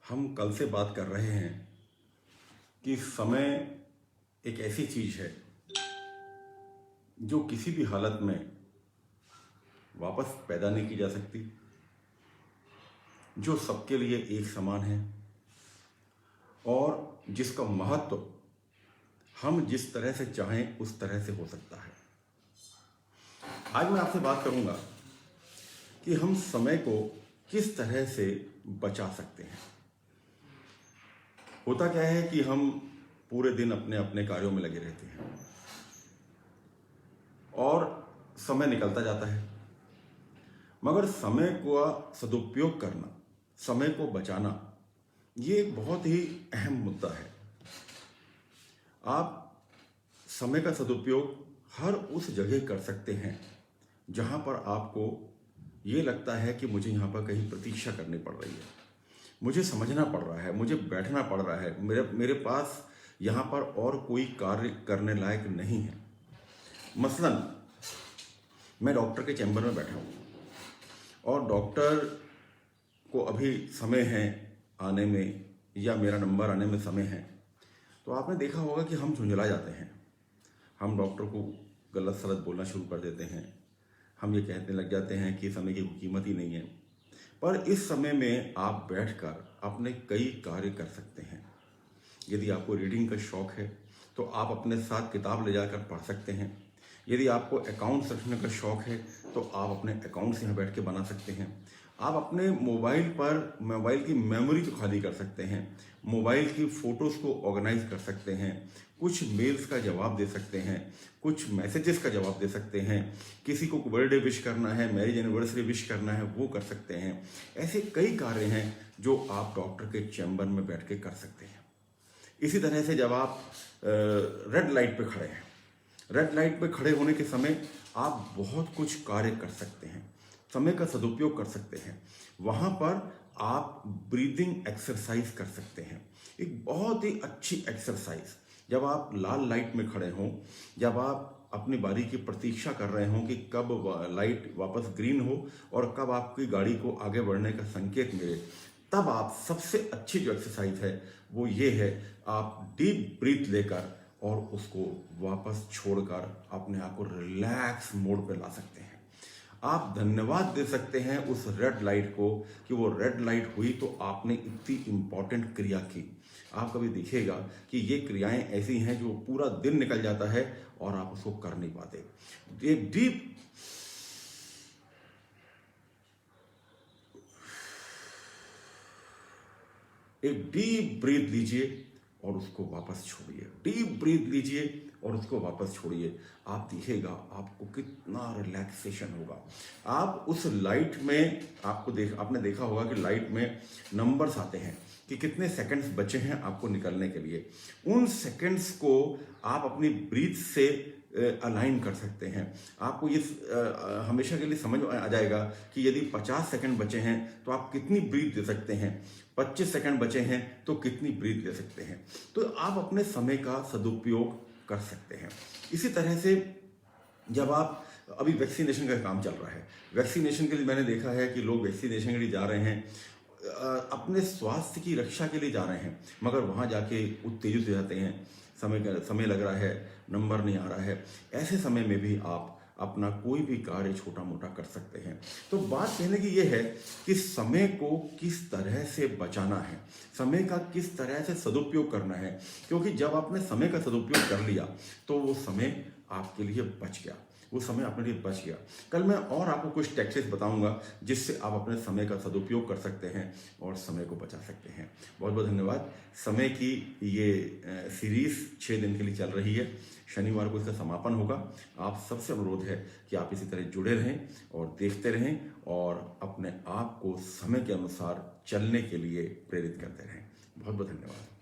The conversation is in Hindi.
हम कल से बात कर रहे हैं कि समय एक ऐसी चीज है जो किसी भी हालत में वापस पैदा नहीं की जा सकती, जो सबके लिए एक समान है और जिसका महत्व हम जिस तरह से चाहें उस तरह से हो सकता है। आज मैं आपसे बात करूंगा कि हम समय को किस तरह से बचा सकते हैं। होता क्या है कि हम पूरे दिन अपने अपने कार्यों में लगे रहते हैं और समय निकलता जाता है, मगर समय का सदुपयोग करना, समय को बचाना, ये एक बहुत ही अहम मुद्दा है। आप समय का सदुपयोग हर उस जगह कर सकते हैं जहां पर आपको ये लगता है कि मुझे यहाँ पर कहीं प्रतीक्षा करनी पड़ रही है, मुझे समझना पड़ रहा है, मुझे बैठना पड़ रहा है, मेरे पास यहाँ पर और कोई कार्य करने लायक नहीं है। मसलन मैं डॉक्टर के चैम्बर में बैठा हूँ और डॉक्टर को अभी समय है आने में या मेरा नंबर आने में समय है, तो आपने देखा होगा कि हम झुंझला जाते हैं। हम डॉक्टर को गलत सलत बोलना शुरू कर देते हैं। हम ये कहने लग जाते हैं कि समय की कोई कीमत ही नहीं है। पर इस समय में आप बैठकर अपने कई कार्य कर सकते हैं। यदि आपको रीडिंग का शौक है तो आप अपने साथ किताब ले जाकर पढ़ सकते हैं। यदि आपको अकाउंट्स रखने का शौक है तो आप अपने अकाउंट्स यहाँ बैठ के बना सकते हैं। आप अपने मोबाइल की मेमोरी को खाली कर सकते हैं, मोबाइल की फ़ोटोज़ को ऑर्गेनाइज कर सकते हैं, कुछ मेल्स का जवाब दे सकते हैं, कुछ मैसेजेस का जवाब दे सकते हैं, किसी को बर्थडे विश करना है, मैरिज एनिवर्सरी विश करना है, वो कर सकते हैं। ऐसे कई कार्य हैं जो आप डॉक्टर के चैम्बर में बैठ के कर सकते हैं। इसी तरह से जब आप रेड लाइट पे खड़े हैं, रेड लाइट पे खड़े होने के समय आप बहुत कुछ कार्य कर सकते हैं, समय का सदुपयोग कर सकते हैं। वहाँ पर आप ब्रीदिंग एक्सरसाइज कर सकते हैं, एक बहुत ही अच्छी एक्सरसाइज। जब आप लाल लाइट में खड़े हों, जब आप अपनी बारी की प्रतीक्षा कर रहे हों कि कब लाइट वापस ग्रीन हो और कब आपकी गाड़ी को आगे बढ़ने का संकेत मिले, तब आप सबसे अच्छी जो एक्सरसाइज है वो ये है, आप डीप ब्रीथ लेकर और उसको वापस छोड़कर अपने आप को रिलैक्स मोड पे ला सकते हैं। आप धन्यवाद दे सकते हैं उस रेड लाइट को कि वो रेड लाइट हुई तो आपने इतनी इंपॉर्टेंट क्रिया की। आप कभी देखिएगा कि ये क्रियाएं ऐसी हैं जो पूरा दिन निकल जाता है और आप उसको कर नहीं पाते। एक डीप ब्रीथ लीजिए और उसको वापस छोड़िए, डीप ब्रीथ लीजिए और उसको वापस छोड़िए। आप देखिएगा आपको कितना रिलैक्सेशन होगा। आप उस लाइट में आपने देखा होगा कि लाइट में नंबर्स आते हैं कि कितने सेकंड्स बचे हैं आपको निकलने के लिए। उन सेकंड्स को आप अपनी ब्रीथ से अलाइन कर सकते हैं। आपको ये हमेशा के लिए समझ आ जाएगा कि यदि 50 सेकंड बचे हैं तो आप कितनी ब्रीथ दे सकते हैं, 25 सेकंड बचे हैं तो कितनी ब्रीथ दे सकते हैं। तो आप अपने समय का सदुपयोग कर सकते हैं। इसी तरह से जब आप अभी वैक्सीनेशन का काम चल रहा है, वैक्सीनेशन के लिए मैंने देखा है कि लोग वैक्सीनेशन के लिए जा रहे हैं, अपने स्वास्थ्य की रक्षा के लिए जा रहे हैं, मगर वहाँ जाके उत्तेजित हो जाते हैं, समय लग रहा है, नंबर नहीं आ रहा है। ऐसे समय में भी आप अपना कोई भी कार्य छोटा मोटा कर सकते हैं। तो बात कहने की ये है कि समय को किस तरह से बचाना है, समय का किस तरह से सदुपयोग करना है, क्योंकि जब आपने समय का सदुपयोग कर लिया तो वो समय आपके लिए बच गया, वो समय अपने लिए बच गया। कल मैं और आपको कुछ टैक्टिक्स बताऊंगा जिससे आप अपने समय का सदुपयोग कर सकते हैं और समय को बचा सकते हैं। बहुत बहुत धन्यवाद। समय की ये सीरीज 6 दिन के लिए चल रही है, शनिवार को इसका समापन होगा। आप सबसे अनुरोध है कि आप इसी तरह जुड़े रहें और देखते रहें और अपने आप को समय के अनुसार चलने के लिए प्रेरित करते रहें। बहुत बहुत धन्यवाद।